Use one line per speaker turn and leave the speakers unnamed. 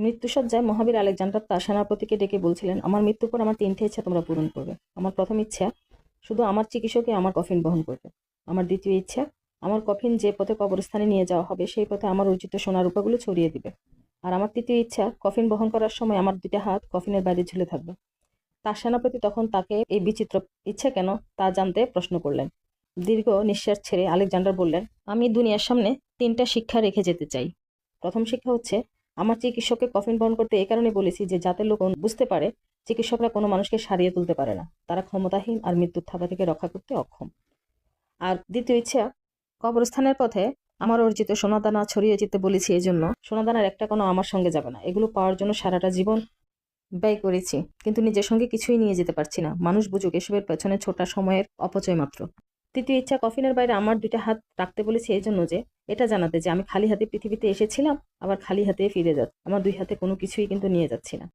মৃত্যুসজ্জায় মহাবীর Alexander তার সেনাপতিকে ডেকে বলছিলেন, আমার মৃত্যুর পর আমার 3টে ইচ্ছা তোমরা পূরণ করবে। আমার প্রথম ইচ্ছা, শুধু আমার চিকিৎসকই আমার কফিন বহন করবে। আমার দ্বিতীয় ইচ্ছা, আমার কফিন যে পথে কবরস্থানে নিয়ে যাওয়া হবে সেই পথে আমার অর্জিত সোনা রূপাগুলো ছড়িয়ে দিবে। আর আমার তৃতীয় ইচ্ছা, কফিন বহন করার সময় আমার 2টা হাত কফিনের বাইরে ঝুলে থাকবে। তার সেনাপতি তখন তাকে এই বিচিত্র ইচ্ছা কেন তা জানতে প্রশ্ন করলেন। দীর্ঘ নিঃশ্বাস ছেড়ে আলেকজান্ডার বললেন, আমি দুনিয়ার সামনে 3টা শিক্ষা রেখে যেতে চাই। প্রথম শিক্ষা হচ্ছে, আমার চিকিৎসককে কফিন বহন করতে এই কারণে বলেছি যে যাতে লোক বুঝতে পারে চিকিৎসকরা কোনো মানুষকে সারিয়ে তুলতে পারে না, তারা ক্ষমতাহীন আর মৃত্যুর থাবা থেকে রক্ষা করতে অক্ষম। আর দ্বিতীয় ইচ্ছা, কবরস্থানের পথে আমার অর্জিত সোনাদানা ছড়িয়ে যেতে বলেছি, এই জন্য সোনাদানার একটা কোনো আমার সঙ্গে যাবে না। এগুলো পাওয়ার জন্য সারাটা জীবন ব্যয় করেছি, কিন্তু নিজের সঙ্গে কিছুই নিয়ে যেতে পারছি না। মানুষ বুঝুক এসবের পেছনে ছোটা সময়ের অপচয় মাত্র। তৃতীয় ইচ্ছা, কফিনের বাইরে আমার 2টা হাত রাখতে বলেছি এই জন্য যে এটা জানাতে যে আমি খালি হাতে পৃথিবীতে এসেছিলাম, আবার খালি হাতে ফিরে যাচ্ছি। আমার 2 হাতে কোনো কিছুই কিন্তু নিয়ে যাচ্ছি না।